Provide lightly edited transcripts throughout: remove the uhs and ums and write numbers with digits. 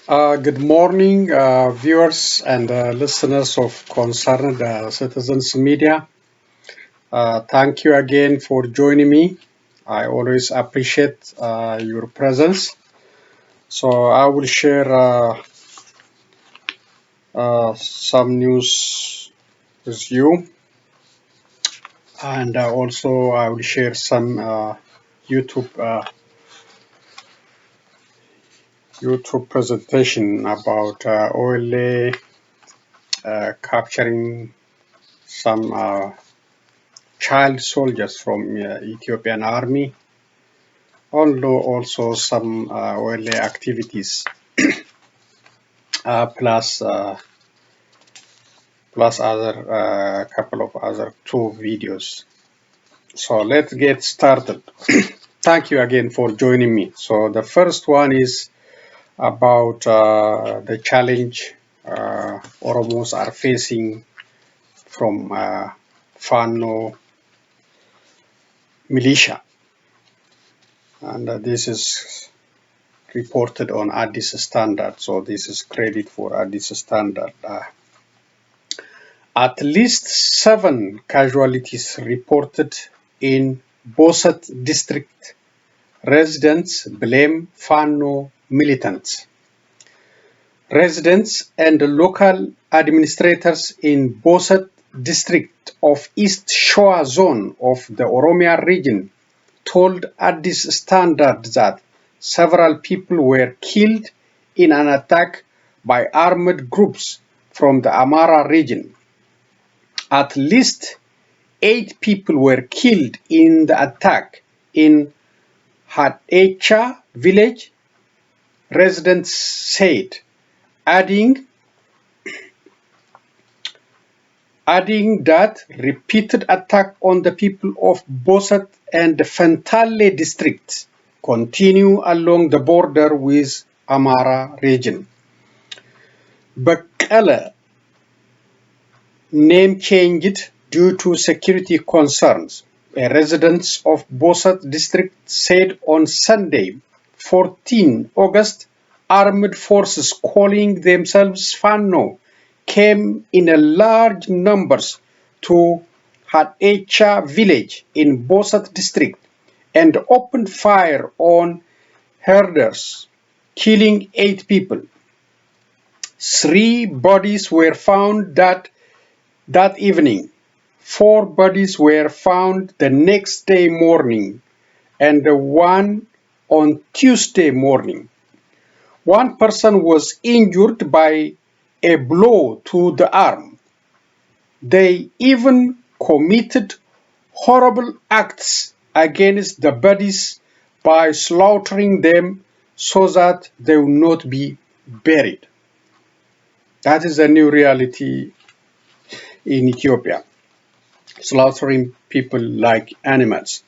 Good morning, viewers and listeners of Concerned Citizens Media. Thank you again for joining me. I always appreciate your presence. So I will share some news with you, and also I will share some YouTube YouTube presentation about OLA capturing some child soldiers from Ethiopian army, although also some oil activities plus other couple of other two videos. So let's get started. Thank you again for joining me. So the first one is about the challenge Oromos are facing from Fano militia, and this is reported on Addis Standard. So this is credit for Addis Standard. At least 7 casualties reported in Boset district. Residents blame Fano militants. Residents and local administrators in Boset district of East Shoa zone of the Oromia region told Addis Standard that several people were killed in an attack by armed groups from the Amhara region. At least 8 people were killed in the attack in Hadecha village, residents said, adding that repeated attack on the people of Boset and Fentale districts continue along the border with Amhara region. Bakala, name changed due to security concerns, a resident of Boset district said on Sunday, 14 August, armed forces calling themselves Fano came in large numbers to Hadecha village in Boset district and opened fire on herders, killing 8 people. 3 bodies were found that evening. 4 bodies were found the next day morning and 1 on Tuesday morning. 1 person was injured by a blow to the arm. They even committed horrible acts against the bodies by slaughtering them so that they will not be buried. That is a new reality in Ethiopia, slaughtering people like animals.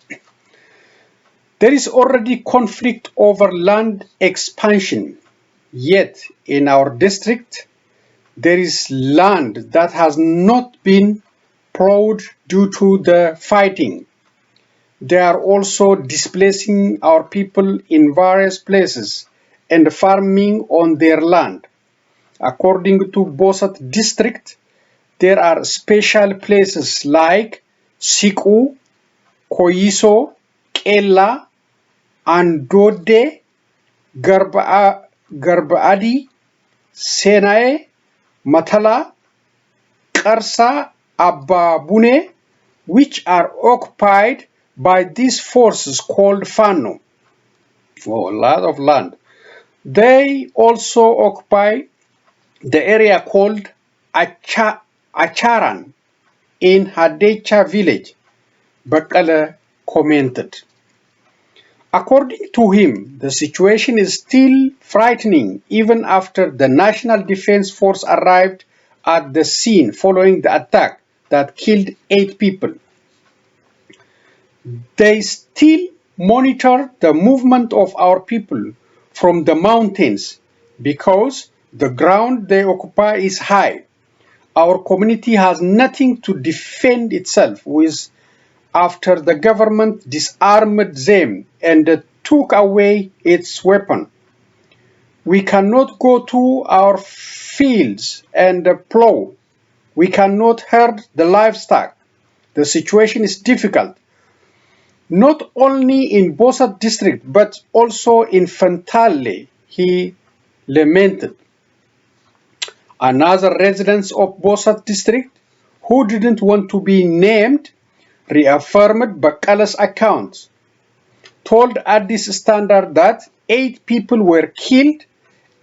There is already conflict over land expansion, yet in our district, there is land that has not been plowed due to the fighting. They are also displacing our people in various places and farming on their land. According to Boset district, there are special places like Siku, Koyiso, Kella, Andode, Garbaadi, Senae, Matala, Karsa, Ababune, which are occupied by these forces called Fano. Oh, a lot of land. They also occupy the area called Acharan in Hadecha village, Bakala commented. According to him, the situation is still frightening even after the National Defense Force arrived at the scene following the attack that killed 8 people. They still monitor the movement of our people from the mountains because the ground they occupy is high. Our community has nothing to defend itself with after the government disarmed them and took away its weapon. We cannot go to our fields and plow. We cannot herd the livestock. The situation is difficult, not only in Bosat district, but also in Fantale, he lamented. Another resident of Bosat district, who didn't want to be named, reaffirmed Bakala's accounts, told Addis Standard that 8 people were killed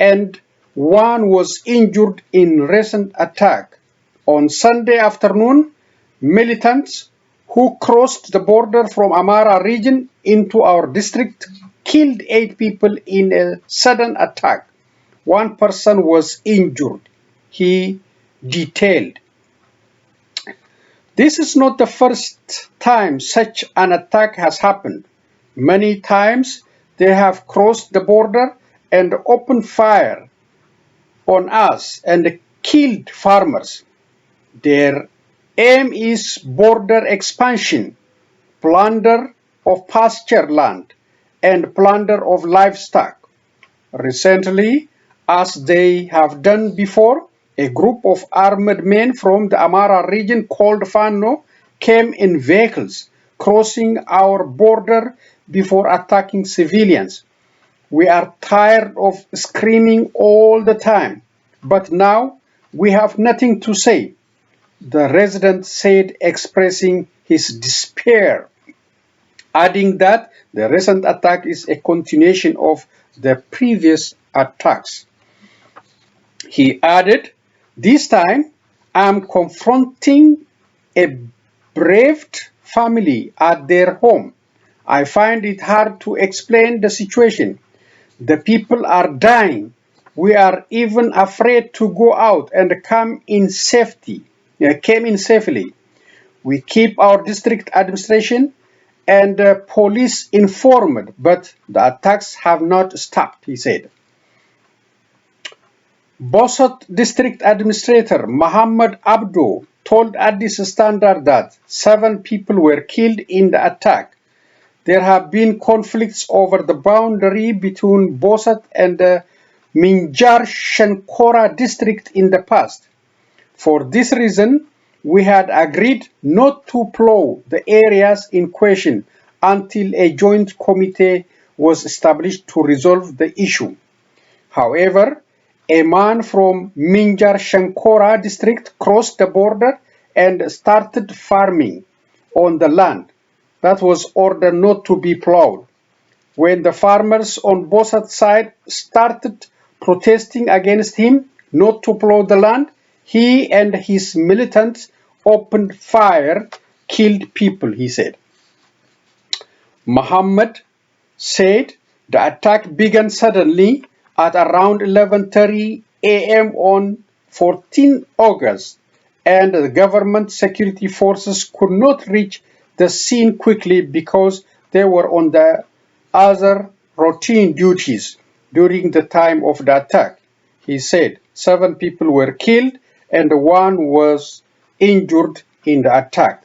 and 1 was injured in recent attack. On Sunday afternoon, militants who crossed the border from Amhara region into our district killed 8 people in a sudden attack. 1 person was injured, he detailed. This is not the first time such an attack has happened. Many times they have crossed the border and opened fire on us and killed farmers. Their aim is border expansion, plunder of pasture land, and plunder of livestock. Recently, as they have done before, a group of armed men from the Amhara region called Fano came in vehicles, crossing our border before attacking civilians. We are tired of screaming all the time, but now we have nothing to say, the resident said, expressing his despair, adding that the recent attack is a continuation of the previous attacks. He added, this time I am confronting a bereaved family at their home. I find it hard to explain the situation. The people are dying. We are even afraid to go out and came in safely. We keep our district administration and police informed, but the attacks have not stopped, he said. Bosat District Administrator Muhammad Abdo told Addis Standard that 7 people were killed in the attack. There have been conflicts over the boundary between Bosat and the Minjar Shankora district in the past. For this reason, we had agreed not to plow the areas in question until a joint committee was established to resolve the issue. However, a man from Minjar Shankora district crossed the border and started farming on the land that was ordered not to be plowed. When the farmers on Bosat side started protesting against him not to plow the land, he and his militants opened fire, killed people, he said. Muhammad said the attack began suddenly at around 11:30 a.m. on 14 August, and the government security forces could not reach the scene quickly because they were on the other routine duties during the time of the attack. He said 7 people were killed and 1 was injured in the attack.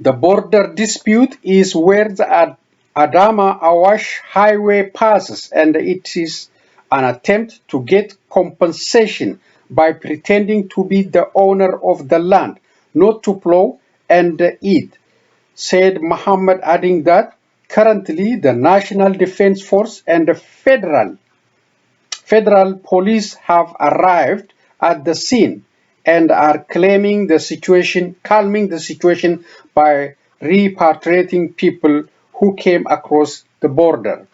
The border dispute is where the Adama Awash highway passes, and it is an attempt to get compensation by pretending to be the owner of the land, not to plow and eat, said Muhammad, adding that currently the National Defense Force and the federal police have arrived at the scene and are calming the situation by repatriating people who came across the border.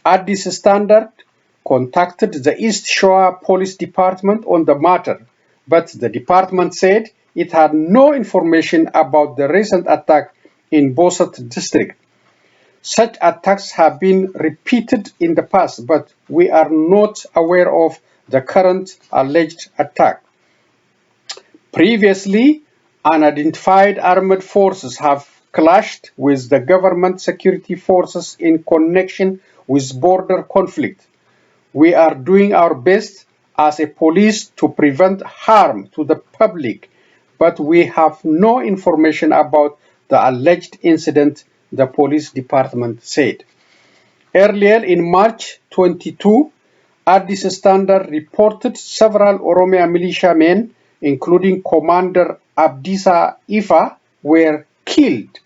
Addis Standard contacted the East Shore Police Department on the matter, but the department said it had no information about the recent attack in Bosat district. Such attacks have been repeated in the past, but we are not aware of the current alleged attack. Previously, unidentified armed forces have clashed with the government security forces in connection with border conflict. We are doing our best as a police to prevent harm to the public, but we have no information about the alleged incident, the police department said. Earlier in March 22, Addis Standard reported several Oromia militiamen, including Commander Abdisa Ifa, were killed,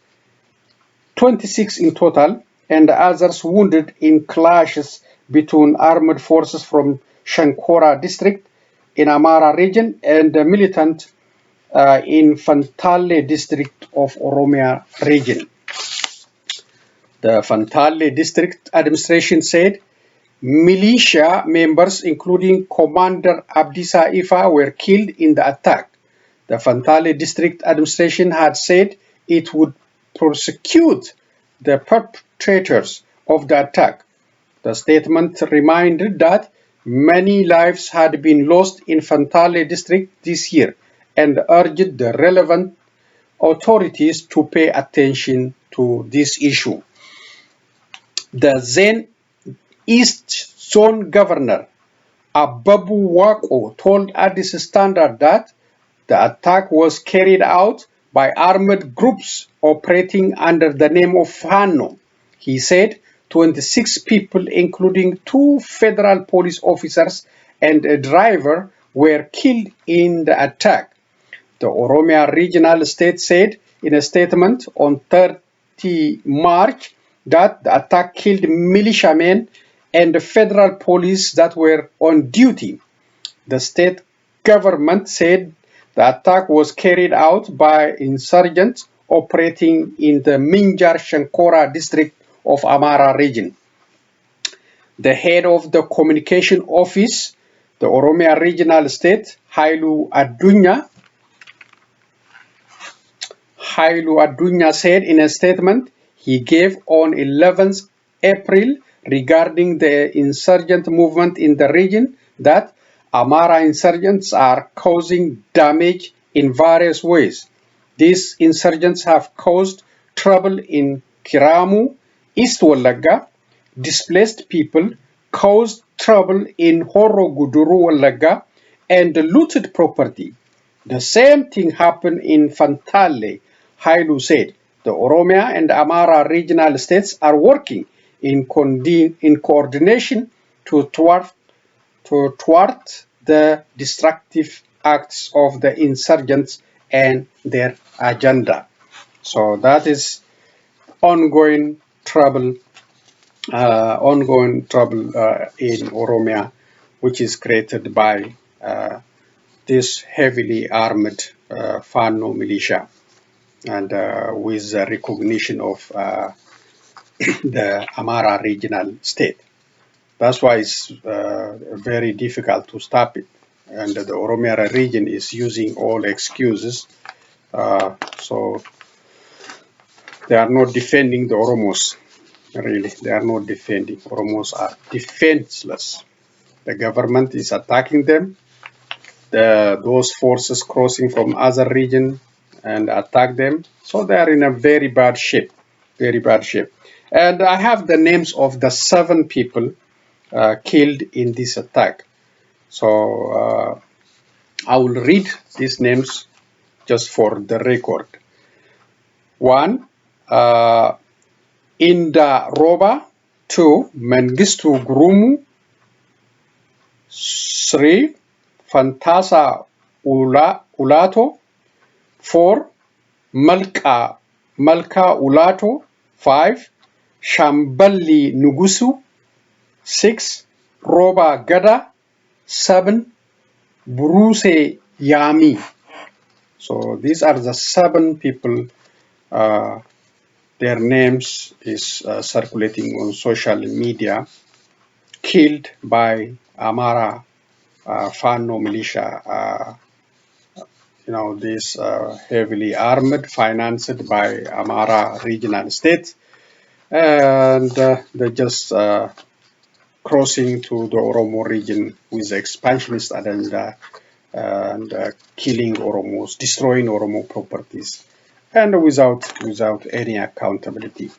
26 in total, and others wounded in clashes between armed forces from Shankora district in Amhara region and the militant in Fantale district of Oromia region. The Fantale district administration said militia members, including Commander Abdisa Ifa, were killed in the attack. The Fantale district administration had said it would prosecute the perpetrators of the attack. The statement reminded that many lives had been lost in Fantale district this year and urged the relevant authorities to pay attention to this issue. The then East Zone Governor Ababu Wako told Addis Standard that the attack was carried out by armed groups operating under the name of Fano. He said 26 people, including 2 federal police officers and a driver, were killed in the attack. The Oromia Regional State said in a statement on 30 March that the attack killed militiamen and the federal police that were on duty. The state government said the attack was carried out by insurgents operating in the Minjar Shankora district of Amhara region. The head of the communication office, the Oromia Regional State, Hailu Adunya said in a statement he gave on 11th April regarding the insurgent movement in the region that Amhara insurgents are causing damage in various ways. These insurgents have caused trouble in Kiramu, East Wallaga, displaced people, caused trouble in Horo Guduru Wallaga, and looted property. The same thing happened in Fantale, Hailu said. The Oromia and Amhara regional states are working in coordination to thwart the destructive acts of the insurgents and their agenda. So that is ongoing trouble in Oromia, which is created by this heavily armed Fano militia, and with the recognition of the Amhara regional state. That's why it's very difficult to stop it. And the Oromia region is using all excuses. So they are not defending the Oromos. Really, they are not defending. Oromos are defenseless. The government is attacking them. Those forces crossing from other region and attack them. So they are in a very bad shape. Very bad shape. And I have the names of the 7 people killed in this attack. So I will read these names just for the record. 1, Inda Roba. 2, Mengistu Gurumu. 3, Fantasa Ulato. 4, Malka Ulato. 5, Shambali Nugusu. 6, Roba Gada. 7, Buruse Yami. So these are the 7 people. Their names is circulating on social media, killed by Amhara Fano militia. This heavily armed, financed by Amhara regional state, and they're just crossing to the Oromo region with the expansionist agenda and killing Oromos, destroying Oromo properties, and without any accountability.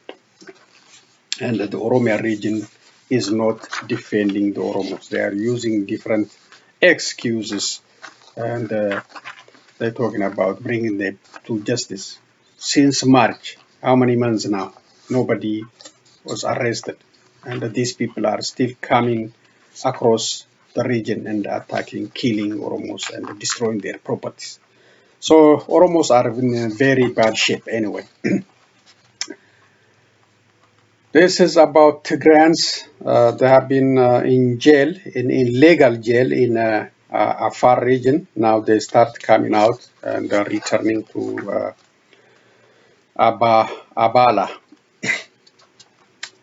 And the Oromia region is not defending the Oromos. They are using different excuses, and they're talking about bringing them to justice. Since March, how many months now? Nobody was arrested. and these people are still coming across the region and attacking, killing Oromos and destroying their properties. So Oromos are in a very bad shape anyway. This is about Tigrayans. They have been in jail, in legal jail in Afar region. Now they start coming out and returning to Abala.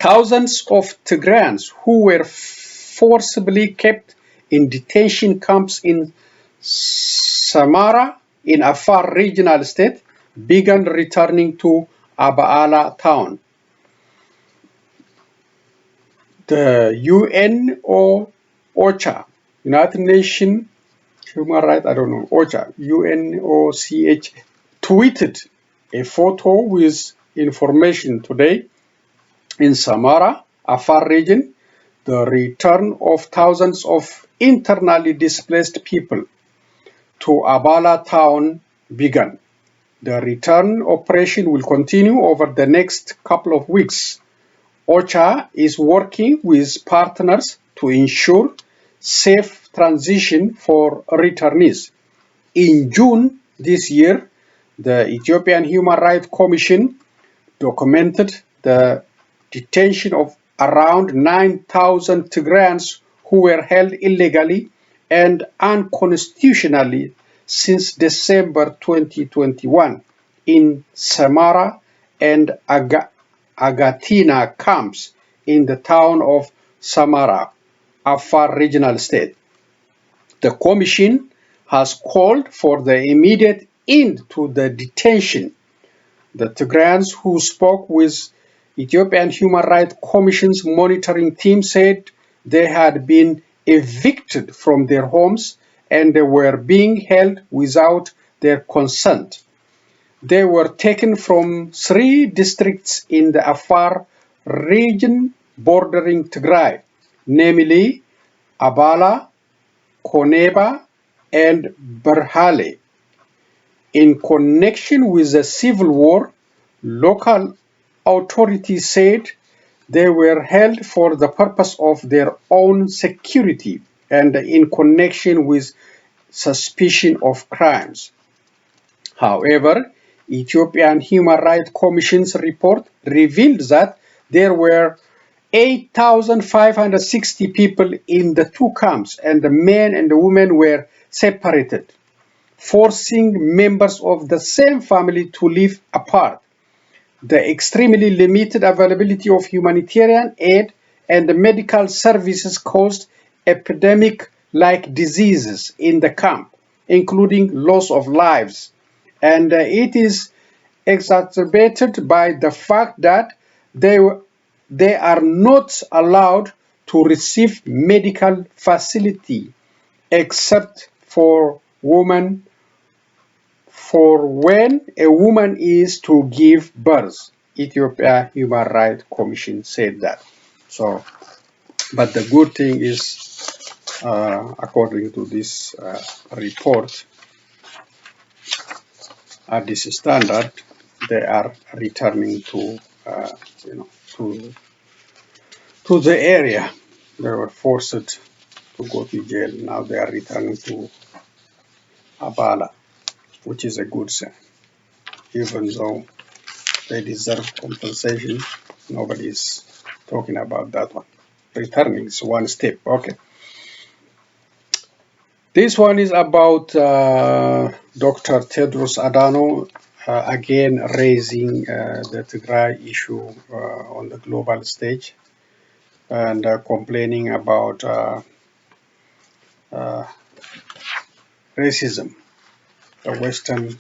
Thousands of Tigrayans who were forcibly kept in detention camps in Samara in Afar regional state began returning to Abala town. The OCHA, United Nations Human Rights, I don't know, OCHA, UNOCH, tweeted a photo with information today in Samara, Afar region, the return of thousands of internally displaced people to Abala town began. The return operation will continue over the next couple of weeks. OCHA is working with partners to ensure safe transition for returnees. In June this year, the Ethiopian Human Rights Commission documented the detention of around 9,000 Tigrayans who were held illegally and unconstitutionally since December 2021 in Samara and Agatina camps in the town of Samara, Afar regional state. The commission has called for the immediate end to the detention. The Tigrayans who spoke with Ethiopian Human Rights Commission's monitoring team said they had been evicted from their homes and they were being held without their consent. They were taken from 3 districts in the Afar region bordering Tigray, namely Abala, Koneba, and Berhale. In connection with the civil war, local authorities said they were held for the purpose of their own security and in connection with suspicion of crimes. However, Ethiopian Human Rights Commission's report revealed that there were 8,560 people in the 2 camps and the men and the women were separated, forcing members of the same family to live apart. The extremely limited availability of humanitarian aid and medical services caused epidemic-like diseases in the camp, including loss of lives. And it is exacerbated by the fact that they are not allowed to receive medical facility except for women for when a woman is to give birth. Ethiopia Human Rights Commission said that. So, but the good thing is, according to this report, at this standard, they are returning to, to the area. They were forced to go to jail. Now they are returning to Abala, which is a good sign. Even though they deserve compensation, nobody is talking about that one. Returning is one step. Okay. This one is about Dr. Tedros Adhanom again raising the Tigray issue on the global stage and complaining about racism, the Western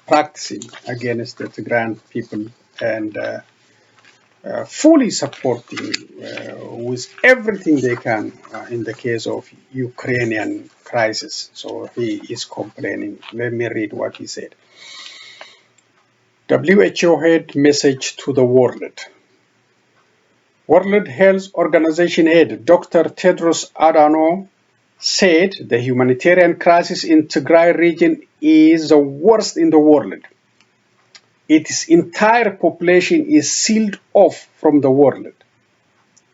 practicing against the Tigray people, and fully supporting with everything they can in the case of Ukrainian crisis. So he is complaining. Let me read what he said. WHO head message to the world. World Health Organization head Dr. Tedros Adhanom said the humanitarian crisis in Tigray region is the worst in the world. Its entire population is sealed off from the world.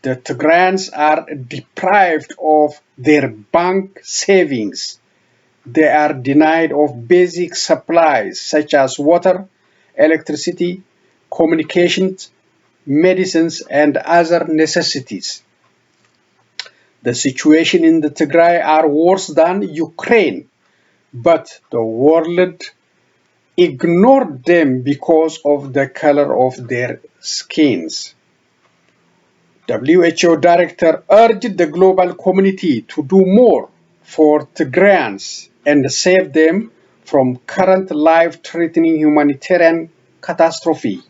The Tigrayans are deprived of their bank savings. They are denied of basic supplies such as water, electricity, communications, medicines, and other necessities. The situation in the Tigray are worse than Ukraine, but the world ignored them because of the color of their skins. WHO director urged the global community to do more for Tigrayans and save them from current life-threatening humanitarian catastrophe.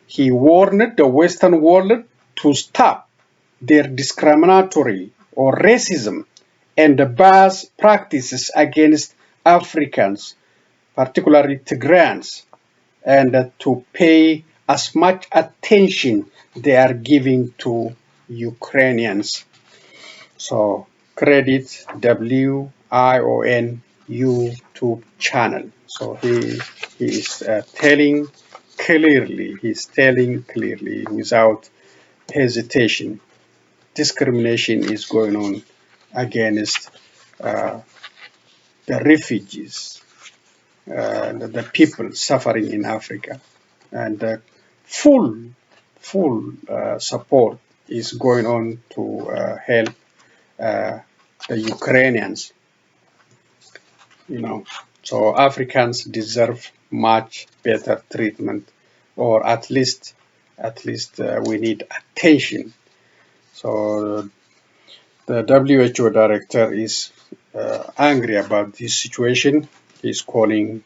He warned the Western world to stop their discriminatory or racism and base practices against Africans, particularly Tigrayans, and to pay as much attention they are giving to Ukrainians. So credit WION YouTube channel. So he is telling clearly without hesitation. Discrimination is going on against the refugees, the people suffering in Africa, and full support is going on to help the Ukrainians. So Africans deserve much better treatment, or at least we need attention. So the WHO director is angry about this situation. He's calling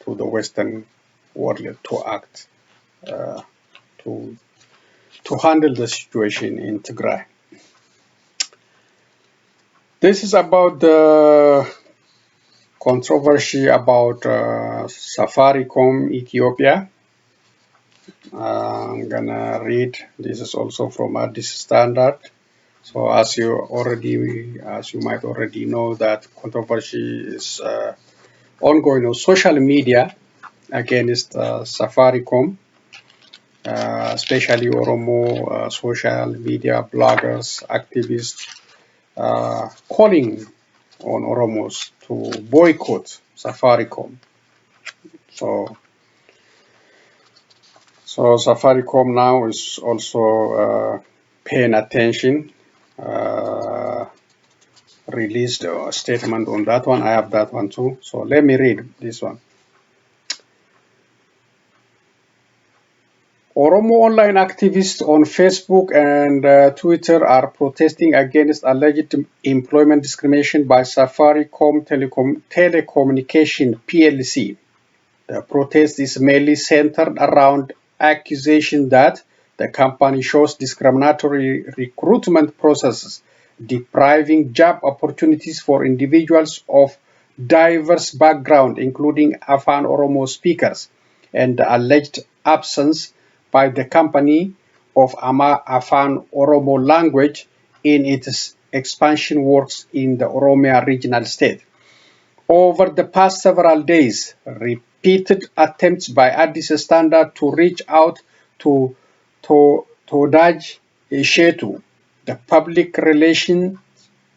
to the Western world to act to handle the situation in Tigray. This is about the controversy about Safaricom Ethiopia. I'm gonna read. This is also from Addis Standard. So as you might already know, that controversy is ongoing on social media against Safaricom, especially Oromo social media bloggers, activists, calling on Oromos to boycott Safaricom. So Safaricom now is also paying attention, released a statement on that one. I have that one too. So let me read this one. Oromo online activists on Facebook and Twitter are protesting against alleged employment discrimination by Safaricom Telecommunication PLC. The protest is mainly centered around accusations that the company shows discriminatory recruitment processes, depriving job opportunities for individuals of diverse background, including Afan Oromo speakers, and the alleged absence by the company of Afan Oromo language in its expansion works in the Oromia regional state. Over the past several days, repeated attempts by Addis Standard to reach out to Todaj Shetu, the public relations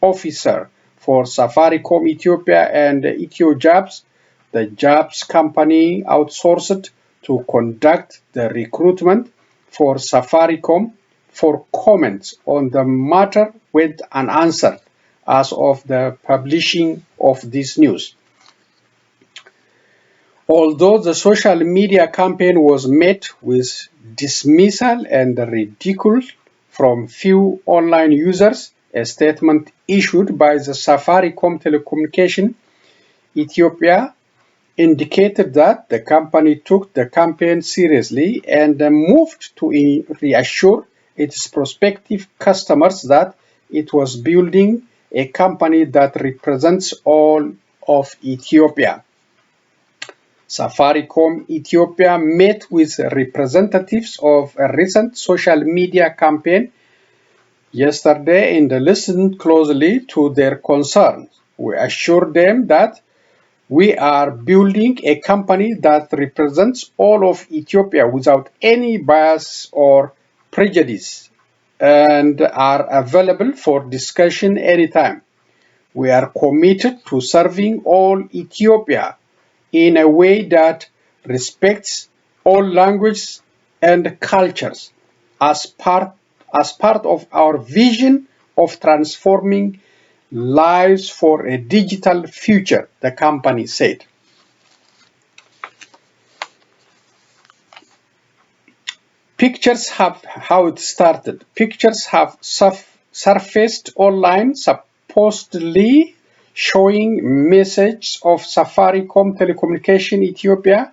officer for Safaricom Ethiopia and EthioJobs, the jobs company outsourced to conduct the recruitment for Safaricom, for comments on the matter went unanswered as of the publishing of this news. Although the social media campaign was met with dismissal and ridicule from few online users, a statement issued by the Safaricom Telecommunication Ethiopia indicated that the company took the campaign seriously and moved to reassure its prospective customers that it was building a company that represents all of Ethiopia. Safaricom Ethiopia met with representatives of a recent social media campaign yesterday and listened closely to their concerns. We assured them that we are building a company that represents all of Ethiopia without any bias or prejudice. and are available for discussion anytime. We are committed to serving all Ethiopia in a way that respects all languages and cultures as part of our vision of transforming lives for a digital future, the company said. Pictures have how it started. Pictures have surfaced online, supposedly showing messages of Safaricom telecommunication Ethiopia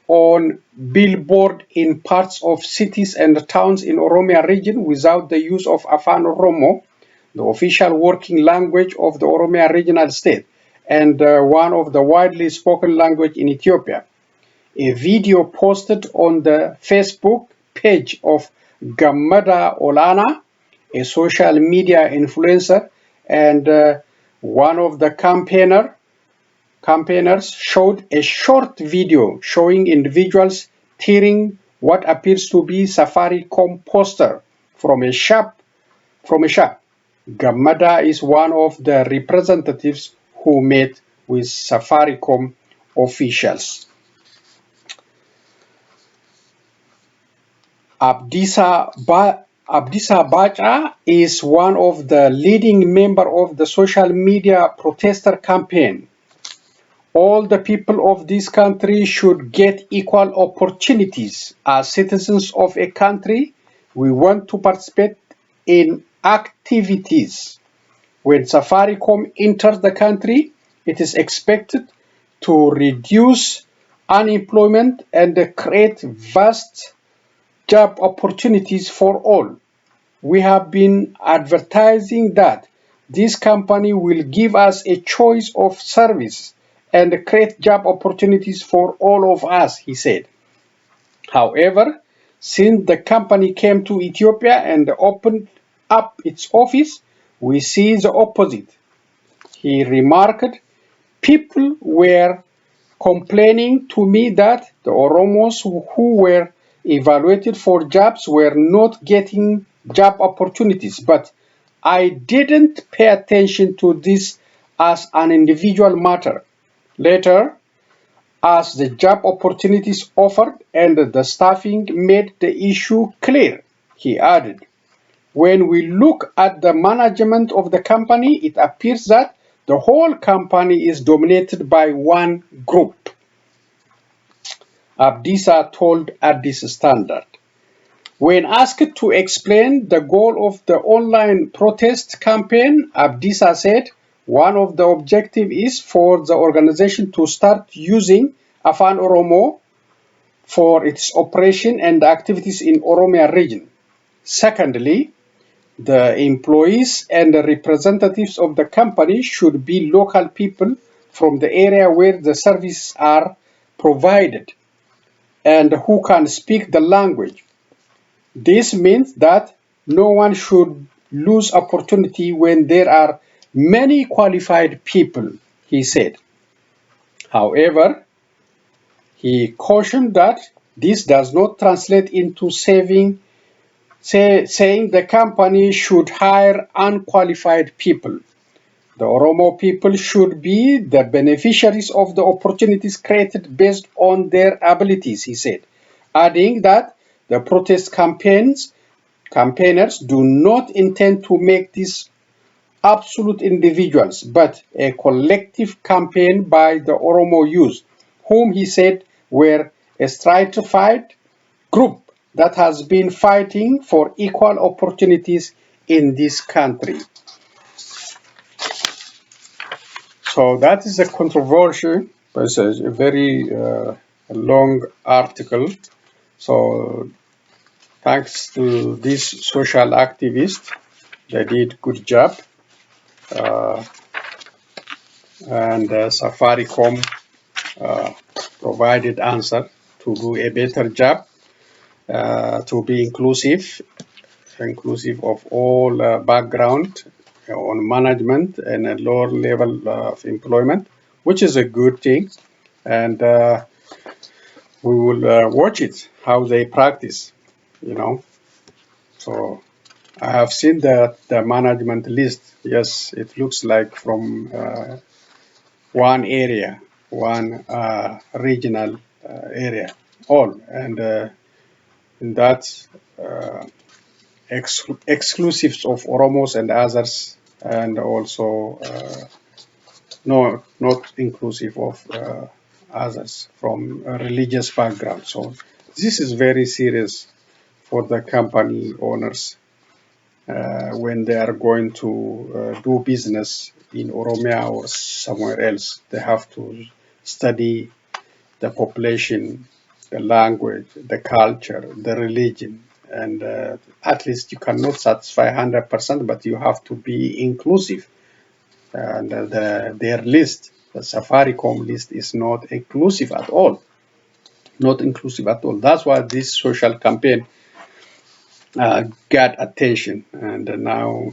on billboard in parts of cities and towns in Oromia region without the use of Fano, the official working language of the Oromia regional state and one of the widely spoken language in Ethiopia. A video posted on the Facebook page of Gammada Olana, a social media influencer and one of the campaigners, showed a short video showing individuals tearing what appears to be Safaricom poster from a shop. Gammada is one of the representatives who met with Safaricom officials. Abdissa Bacha is one of the leading members of the social media protester campaign. All the people of this country should get equal opportunities. As citizens of a country, we want to participate in activities. When Safaricom enters the country, it is expected to reduce unemployment and create vast job opportunities for all. We have been advertising that this company will give us a choice of service and create job opportunities for all of us, he said. However, since the company came to Ethiopia and opened up its office, we see the opposite. He remarked, people were complaining to me that the Oromos who were evaluated for jobs were not getting job opportunities, but I didn't pay attention to this as an individual matter. Later, as the job opportunities offered and the staffing made the issue clear, he added. When we look at the management of the company, it appears that the whole company is dominated by one group. Abdissa told Addis Standard. When asked to explain the goal of the online protest campaign, Abdissa said one of the objectives is for the organization to start using Afan Oromo for its operation and activities in Oromia region. Secondly, the employees and the representatives of the company should be local people from the area where the services are provided and who can speak the language. This means that no one should lose opportunity when there are many qualified people, he said. However, he cautioned that this does not translate into saying the company should hire unqualified people. The Oromo people should be the beneficiaries of the opportunities created based on their abilities, he said, adding that the protest campaigners do not intend to make these absolute individuals, but a collective campaign by the Oromo youth, whom he said were a stratified group that has been fighting for equal opportunities in this country. So that is a controversial, but it's a very long article. So thanks to this social activist, they did good job. And Safaricom provided answer to do a better job, to be inclusive of all background on management and a lower level of employment, which is a good thing. And we will watch it, how they practice, So I have seen the management list. Yes, it looks like from one area, one regional area, all, and that's uh, exclusives of Oromos and others, and also no, not inclusive of others from a religious background. So this is very serious for the company owners when they are going to do business in Oromia or somewhere else. They have to study the population, the language, the culture, the religion, and at least you cannot satisfy 100%, but you have to be inclusive. And their list, the Safaricom list, is not inclusive at all. Not inclusive at all. That's why this social campaign got attention, and now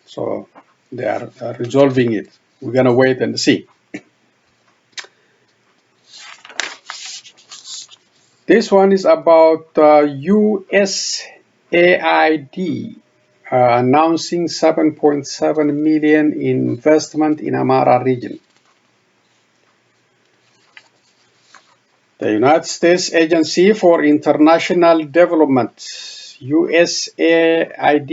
so they are resolving it. We're gonna wait and see. This one is about USAID announcing 7.7 million investment in Amhara region. The United States Agency for International Development, USAID,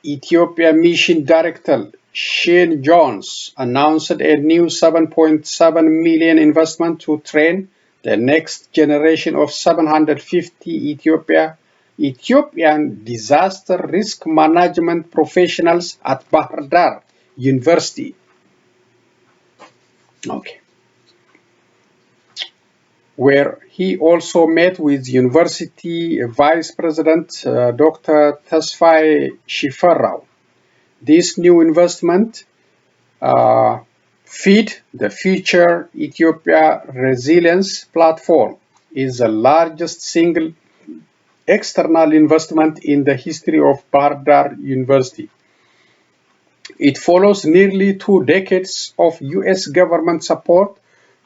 Ethiopia Mission Director Shane Jones announced a new 7.7 million investment to train the next generation of 750 Ethiopian disaster risk management professionals at Bahar Dar University. Okay. Where he also met with University Vice President Dr. Tesfaye Shifarrao. This new investment Feed the Future Ethiopia Resilience Platform is the largest single external investment in the history of Bahar Dar University. It follows nearly 2 decades of U.S. government support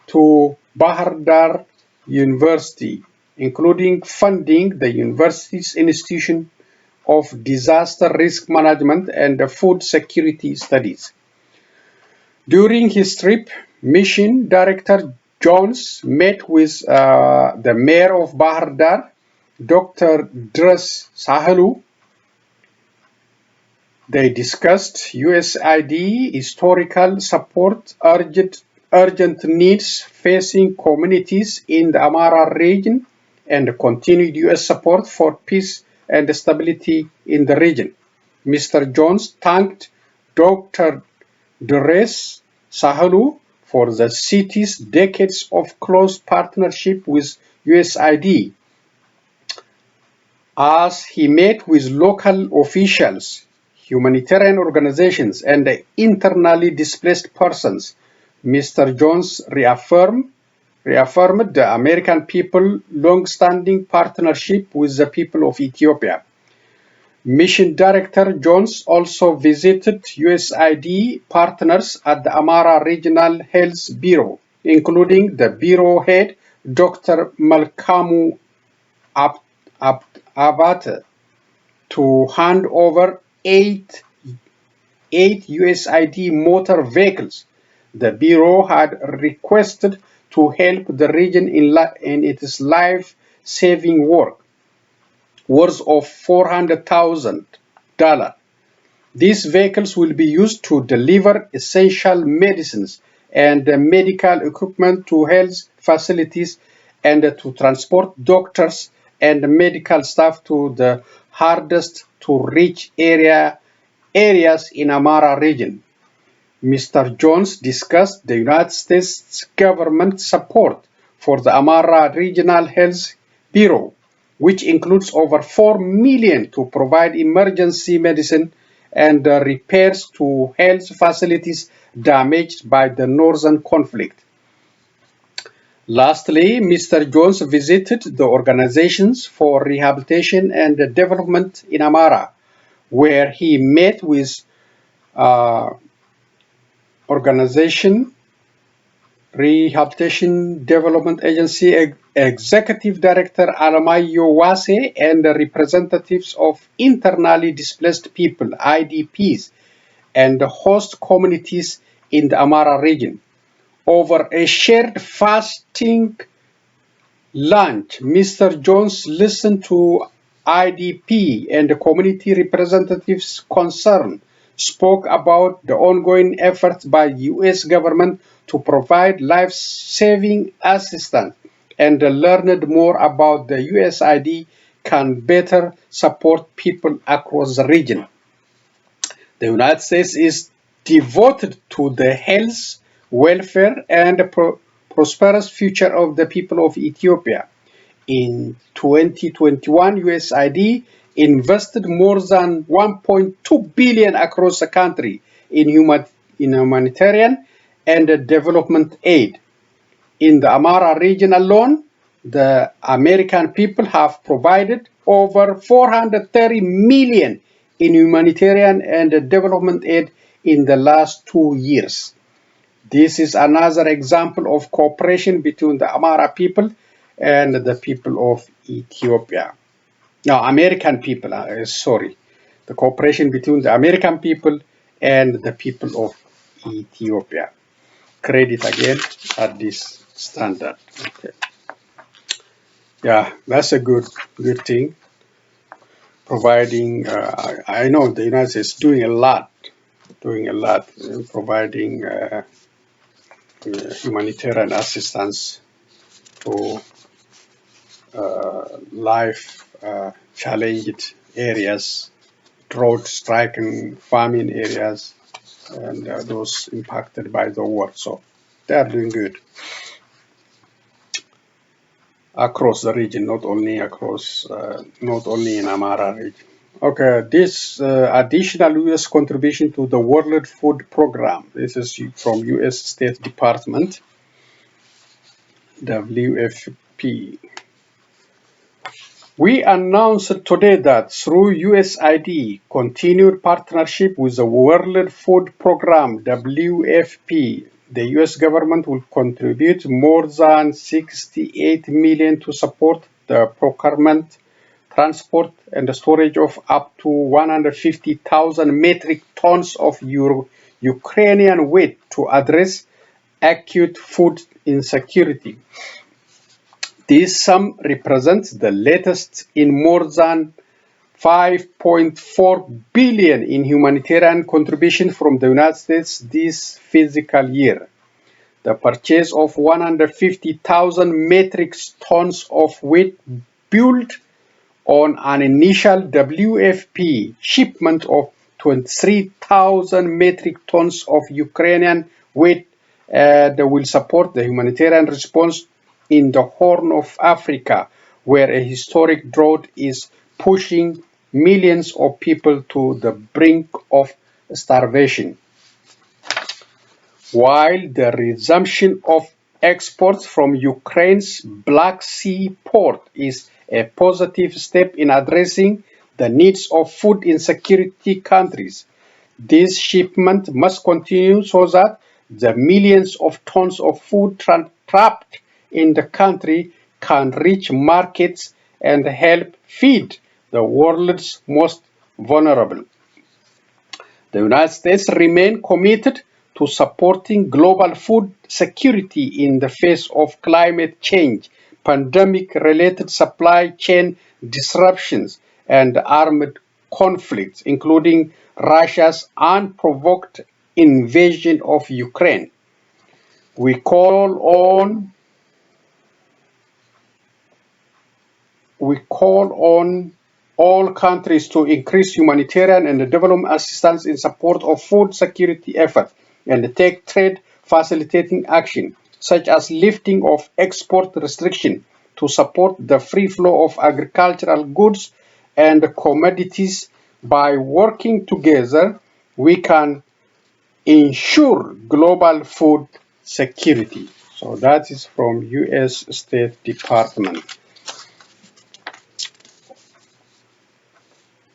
to Bahar Dar University, including funding the university's Institution of Disaster Risk Management and Food Security Studies. During his trip, Mission Director Jones met with the Mayor of Bahar Dar, Dr. Dres Sahelu. They discussed USAID historical support, urgent needs facing communities in the Amhara region, and continued U.S. support for peace and stability in the region. Mr. Jones thanked Dr. Dres Sahelu for the city's decades of close partnership with USAID. As he met with local officials, humanitarian organizations, and internally displaced persons, Mr. Jones reaffirmed the American people's long-standing partnership with the people of Ethiopia. Mission Director Jones also visited USAID partners at the Amhara Regional Health Bureau, including the Bureau head, Dr. Malkamu Abate, to hand over eight USAID motor vehicles the Bureau had requested to help the region in its life-saving work, worth of $400,000. These vehicles will be used to deliver essential medicines and medical equipment to health facilities and to transport doctors and medical staff to the hardest to reach areas in Amhara region. Mr. Jones discussed the United States government support for the Amhara Regional Health Bureau, which includes over $4 million to provide emergency medicine and repairs to health facilities damaged by the northern conflict. Lastly, Mr. Jones visited the Organizations for Rehabilitation and Development in Amhara, where he met with Organization Rehabilitation Development Agency Executive Director Alamayo Wase and the representatives of internally displaced people, IDPs, and the host communities in the Amhara region. Over a shared fasting lunch, Mr. Jones listened to IDP and the community representatives concerned, spoke about the ongoing efforts by the U.S. government to provide life-saving assistance, and learned more about the USAID can better support people across the region. The United States is devoted to the health, welfare, and prosperous future of the people of Ethiopia. In 2021, USAID invested more than 1.2 billion across the country in humanitarian and development aid. In the Amhara region alone, the American people have provided over 430 million in humanitarian and development aid in the last 2 years. This is another example of cooperation between the Amhara people and the people of Ethiopia. No, American people, sorry. The cooperation between the American people and the people of Ethiopia. Credit again at this standard. Okay. Yeah, that's a good thing. Providing, I know the United States doing a lot in providing humanitarian assistance to life challenged areas, drought-stricken farming areas, and those impacted by the war. So they are doing good across the region, not only in Amhara region. Okay, this additional U.S. contribution to the World Food Program. This is from U.S. State Department, WFP. We announced today that through USAID continued partnership with the World Food Program, WFP, the US government will contribute more than 68 million to support the procurement, transport, and the storage of up to 150,000 metric tons of Ukrainian wheat to address acute food insecurity. This sum represents the latest in more than 5.4 billion in humanitarian contribution from the United States this fiscal year. The purchase of 150,000 metric tons of wheat built on an initial WFP shipment of 23,000 metric tons of Ukrainian wheat that will support the humanitarian response in the Horn of Africa, where a historic drought is pushing millions of people to the brink of starvation. While the resumption of exports from Ukraine's Black Sea port is a positive step in addressing the needs of food insecurity countries, this shipment must continue so that the millions of tons of food trapped in the country can reach markets and help feed the world's most vulnerable. The United States remains committed to supporting global food security in the face of climate change, pandemic-related supply chain disruptions, and armed conflicts, including Russia's unprovoked invasion of Ukraine. We call on all countries to increase humanitarian and development assistance in support of food security efforts and take trade facilitating action, such as lifting of export restrictions to support the free flow of agricultural goods and commodities. By working together, we can ensure global food security. So that is from U.S. State Department.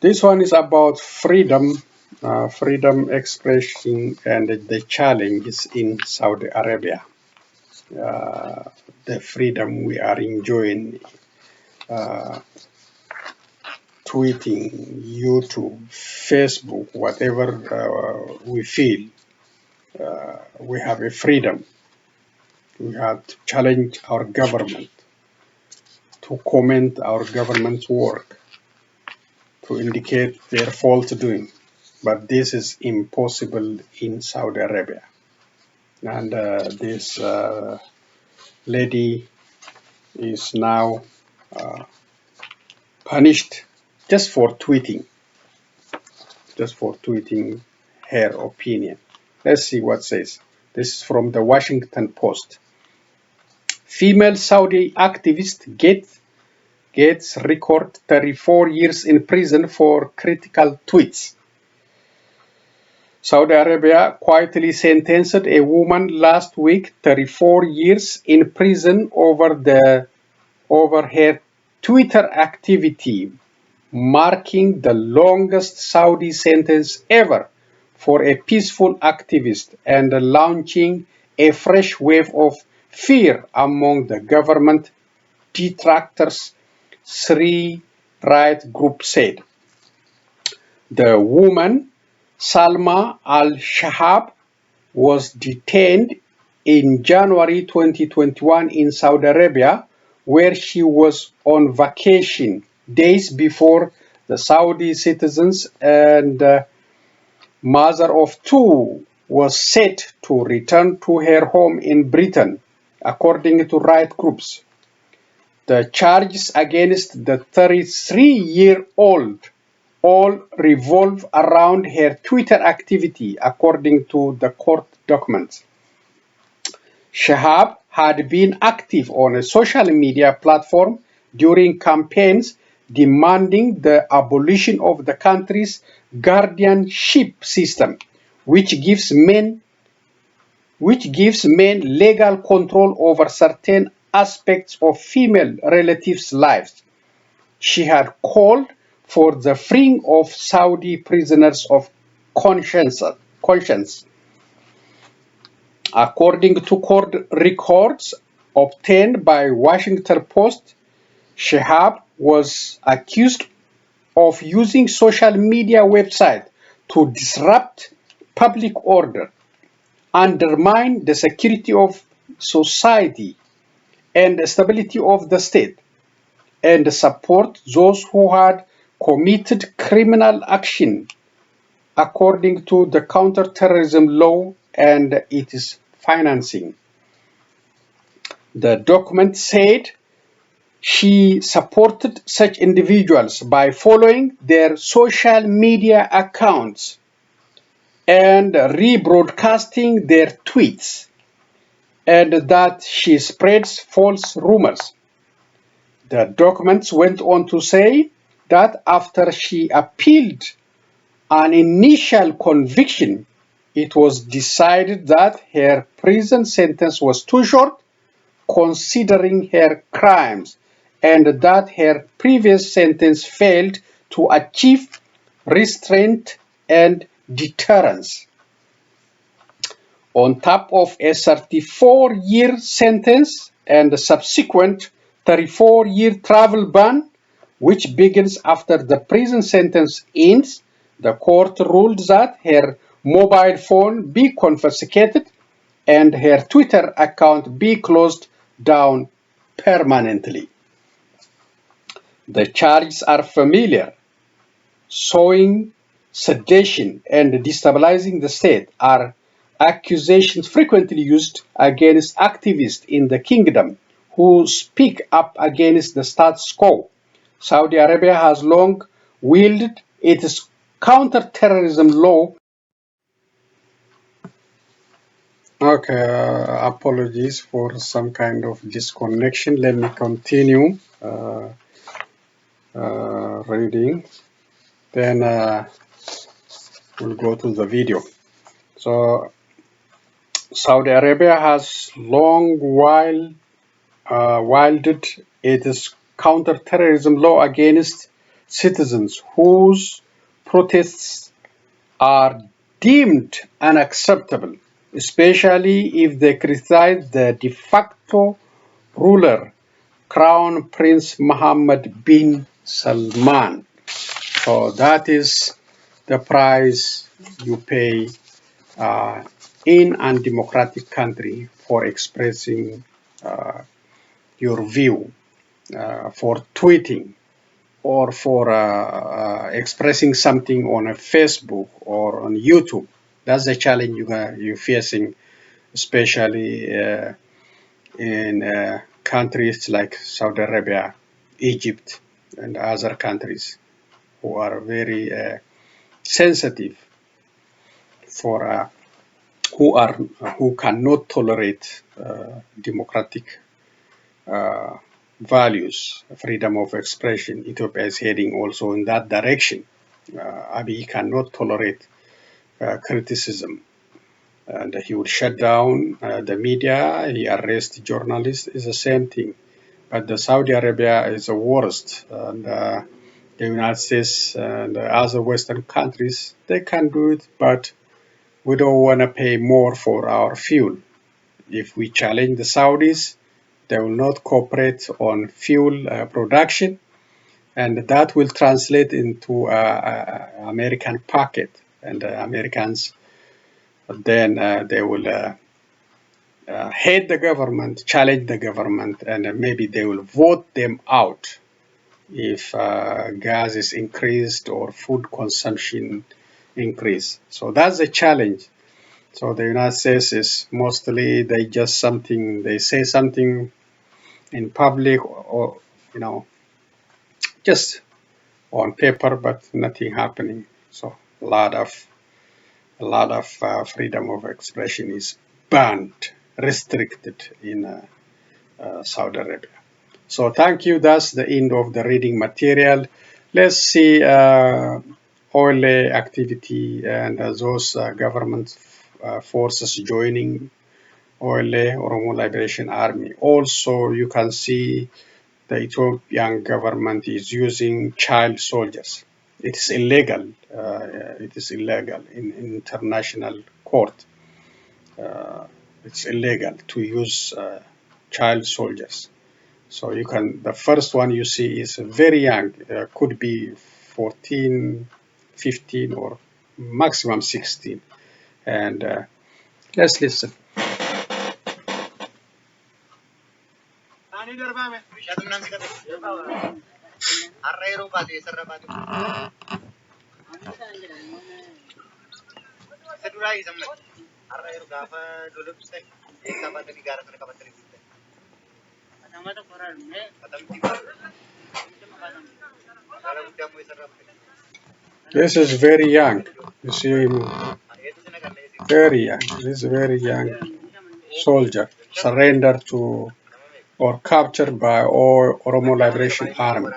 This one is about freedom expression and the challenges in Saudi Arabia. the freedom we are enjoying, tweeting, YouTube, Facebook, whatever we feel, we have a freedom. We have to challenge our government, to comment our government's work, to indicate their fault doing. But this is impossible in Saudi Arabia. And this lady is now punished just for tweeting her opinion. Let's see what it says. This is from the Washington Post. Female Saudi activist gets record 34 years in prison for critical tweets. Saudi Arabia quietly sentenced a woman last week 34 years in prison over her Twitter activity, marking the longest Saudi sentence ever for a peaceful activist and launching a fresh wave of fear among the government detractors, Sri right group said. The woman, Salma al-Shahab, was detained in January 2021 in Saudi Arabia, where she was on vacation days before the Saudi citizens and mother of two was set to return to her home in Britain, according to right groups. The charges against the 33-year-old all revolve around her Twitter activity, according to the court documents. Shahab had been active on a social media platform during campaigns demanding the abolition of the country's guardianship system, which gives men legal control over certain aspects of female relatives' lives. She had called for the freeing of Saudi prisoners of conscience. According to court records obtained by Washington Post, Shahab was accused of using social media websites to disrupt public order, undermine the security of society and the stability of the state, and support those who had committed criminal action according to the counterterrorism law and its financing. The document said she supported such individuals by following their social media accounts and rebroadcasting their tweets, and that she spreads false rumors. The documents went on to say that after she appealed an initial conviction, it was decided that her prison sentence was too short considering her crimes, and that her previous sentence failed to achieve restraint and deterrence. On top of a 34-year sentence and a subsequent 34-year travel ban, which begins after the prison sentence ends, the court ruled that her mobile phone be confiscated and her Twitter account be closed down permanently. The charges are familiar. Sowing sedition and destabilizing the state are accusations frequently used against activists in the kingdom who speak up against the status quo. Saudi Arabia has long wielded its counterterrorism law. Okay, apologies for some kind of disconnection. Let me continue reading. Then we'll go to the video. So Saudi Arabia has long wielded its counterterrorism law against citizens whose protests are deemed unacceptable. especially if they criticize the de facto ruler, Crown Prince Mohammed bin Salman. So that is the price you pay in a democratic country for expressing your view, for tweeting, or for expressing something on a Facebook or on YouTube. That's the challenge you're facing, especially in countries like Saudi Arabia, Egypt, and other countries who are very sensitive for who cannot tolerate democratic values, freedom of expression. Ethiopia is heading also in that direction. Abiy cannot tolerate criticism, and he would shut down the media. He arrests journalists. It's the same thing. But the Saudi Arabia is the worst, and the United States and other Western countries they can do it, but we don't want to pay more for our fuel. If we challenge the Saudis, they will not cooperate on fuel production, and that will translate into American pocket, and Americans then they will hate the government, challenge the government, and maybe they will vote them out if gas is increased or food consumption increase. So that's a challenge. So the United States is mostly they say something in public, or just on paper, but nothing happening. So a lot of freedom of expression is banned, restricted in Saudi Arabia. So thank you. That's the end of the reading material. Let's see oil activity and those government forces joining Oile Oromo Liberation Army. Also, you can see the Ethiopian government is using child soldiers. It is illegal. It is illegal in international court. It's illegal to use child soldiers. So the first one you see is very young, could be 14, 15, or maximum 16. And let's listen. This is very young. You see him very young. This is a very young soldier surrendered to or captured by Oromo Liberation Army.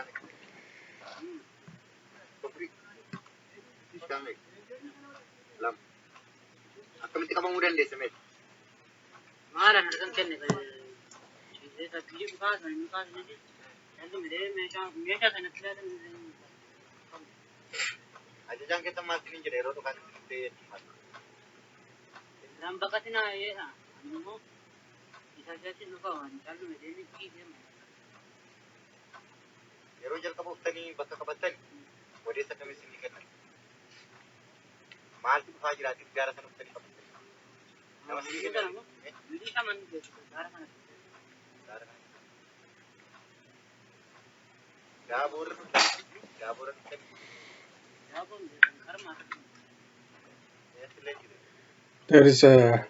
There is a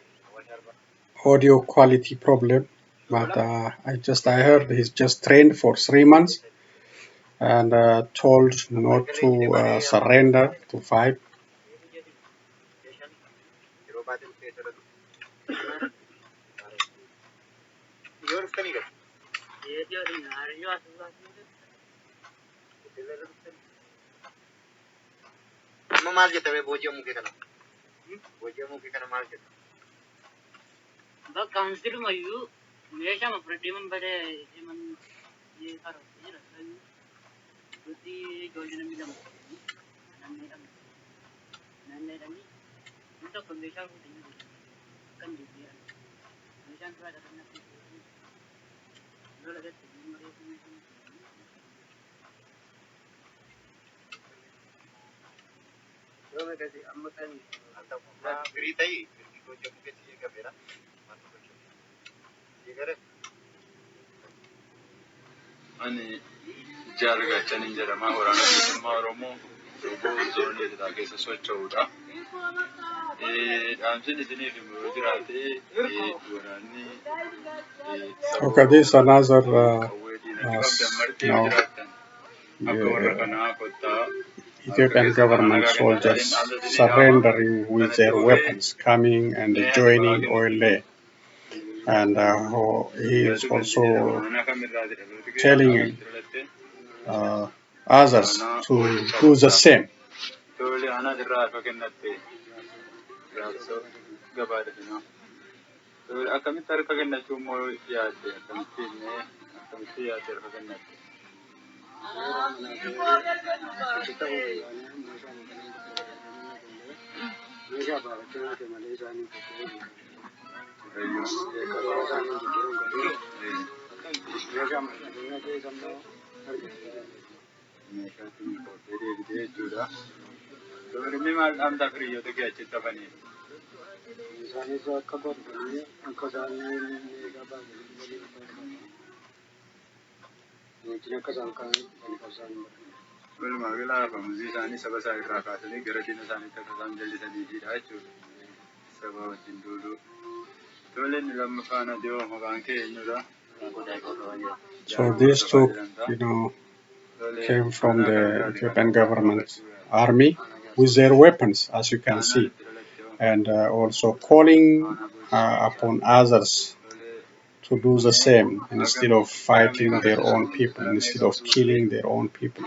audio quality problem, but I heard he's just trained for 3 months and told not to surrender to fight. Ani jarga chanin jedhama waraana bilisummaa Oromoo zoonii lixaa keessa socho'uudha. Dhaamsiin isiniif yoo jiraate waraanni Okay, this is another qawwee diinagdee now jiraattan akka warra kanaa kottaa Ethiopian government soldiers surrendering with their weapons, coming and joining OLA. And he is also telling others to do the same. So these two, came from the Ethiopian government army with their weapons, as you can see, and also calling upon others to do the same instead of fighting their own people, instead of killing their own people.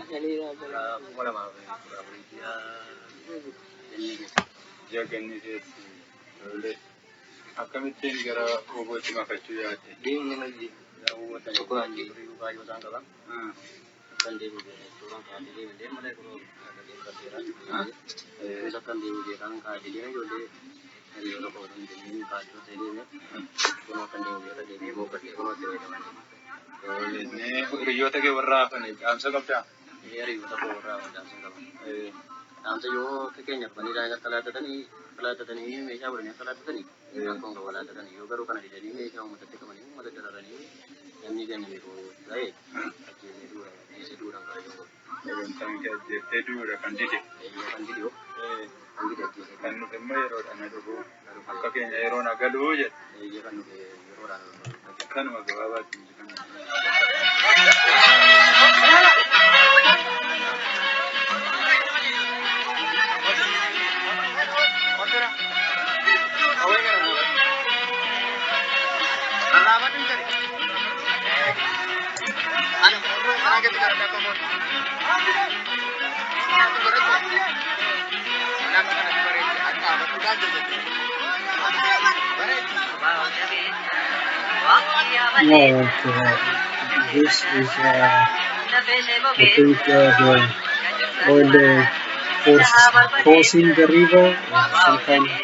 This is, I think, all the forces crossing the river, or some kind of.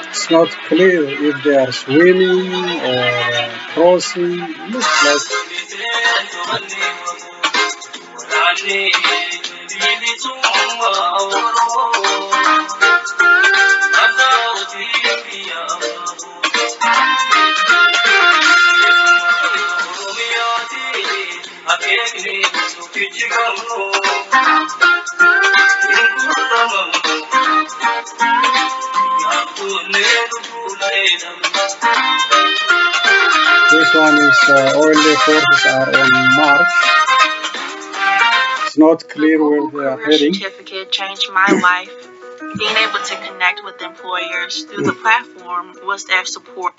It's not clear if they are swimming or crossing. Looks like this one is oil forces are on march. It's not clear where they are heading. Certificate changed my life. Being able to connect with employers through the platform was their support.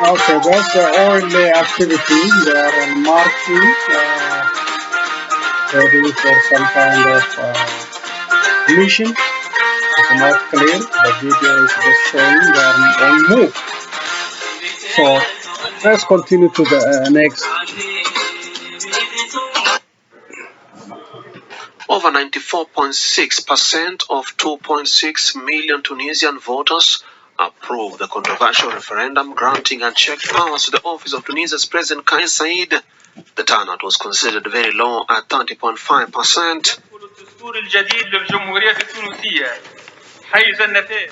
Okay, that's the oil activity. They are marching, ready for some kind of mission. It's not clear. The video is just showing they are on move. So let's continue to the next. Over 94.6% of 2.6 million Tunisian voters approved the controversial referendum granting unchecked powers to the office of Tunisia's President Kais Saied. The turnout was considered very low at 30.5%.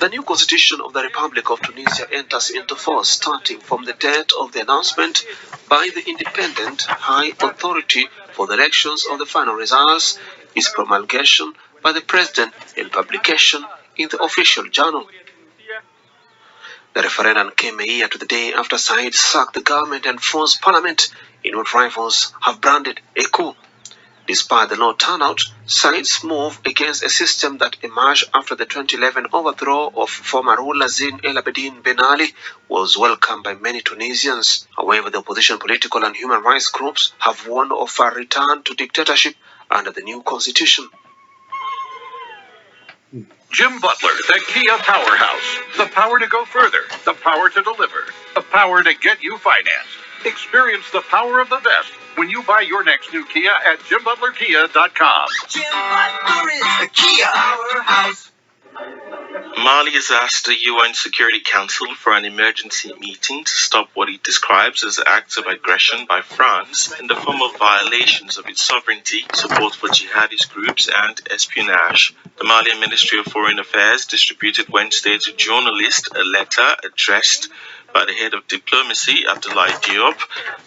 The new constitution of the Republic of Tunisia enters into force starting from the date of the announcement by the Independent High Authority for the elections of the final results, its promulgation by the President and publication in the official journal. The referendum came a year to the day after Said sacked the government and froze parliament in what rivals have branded a coup. Despite the low turnout, Said's move against a system that emerged after the 2011 overthrow of former ruler Zine El Abidine Ben Ali was welcomed by many Tunisians. However, the opposition political and human rights groups have warned of a return to dictatorship under the new constitution. Jim Butler, the Kia Powerhouse. The power to go further, the power to deliver, the power to get you financed. Experience the power of the best when you buy your next new Kia at JimButlerKia.com. Jim Butler is the Kia Powerhouse. Mali has asked the UN Security Council for an emergency meeting to stop what it describes as acts of aggression by France in the form of violations of its sovereignty, support for jihadist groups, and espionage. The Malian Ministry of Foreign Affairs distributed Wednesday to journalists a letter addressed by the head of diplomacy, Abdoulaye Diop,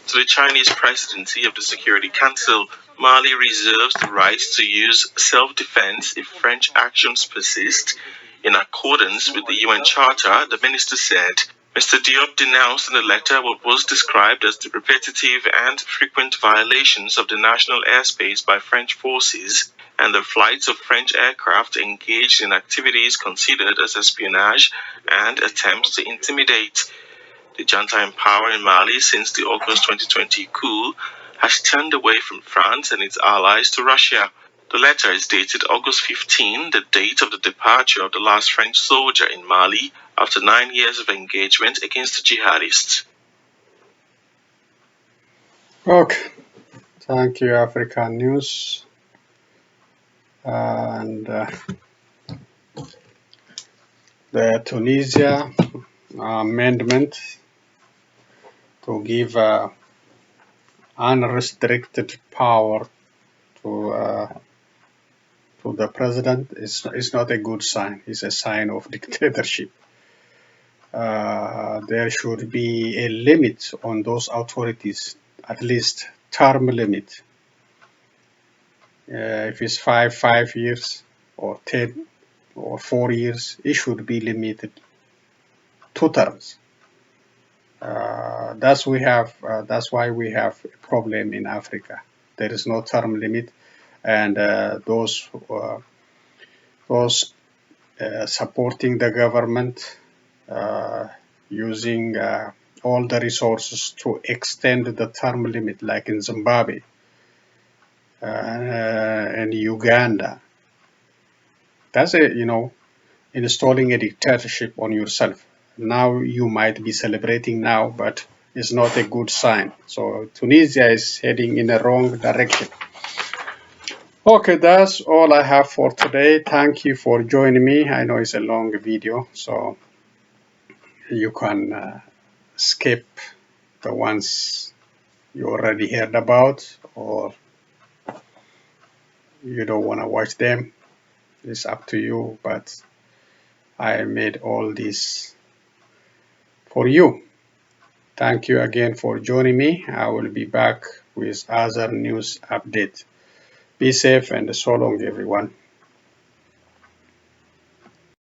to the Chinese presidency of the Security Council. Mali reserves the right to use self-defense if French actions persist. In accordance with the UN Charter, the minister said. Mr. Diop denounced in the letter what was described as the repetitive and frequent violations of the national airspace by French forces and the flights of French aircraft engaged in activities considered as espionage and attempts to intimidate. The junta in power in Mali since the August 2020 coup has turned away from France and its allies to Russia. The letter is dated August 15, the date of the departure of the last French soldier in Mali after 9 years of engagement against the jihadists. Okay, thank you, African News. And the Tunisia amendment to give unrestricted power to the president is not a good sign. It's a sign of dictatorship. There should be a limit on those authorities, at least term limit. If it's 5 years or 10 or 4 years, it should be limited 2 terms. That's why we have a problem in Africa. There is no term limit, and those supporting the government using all the resources to extend the term limit, like in Zimbabwe and Uganda. That's installing a dictatorship on yourself. Now you might be celebrating now, but it's not a good sign. So Tunisia is heading in the wrong direction. Okay, that's all I have for today. Thank you for joining me. I know it's a long video, so you can skip the ones you already heard about, or you don't want to watch them. It's up to you, but I made all this for you. Thank you again for joining me. I will be back with other news updates. Be safe and so long, everyone.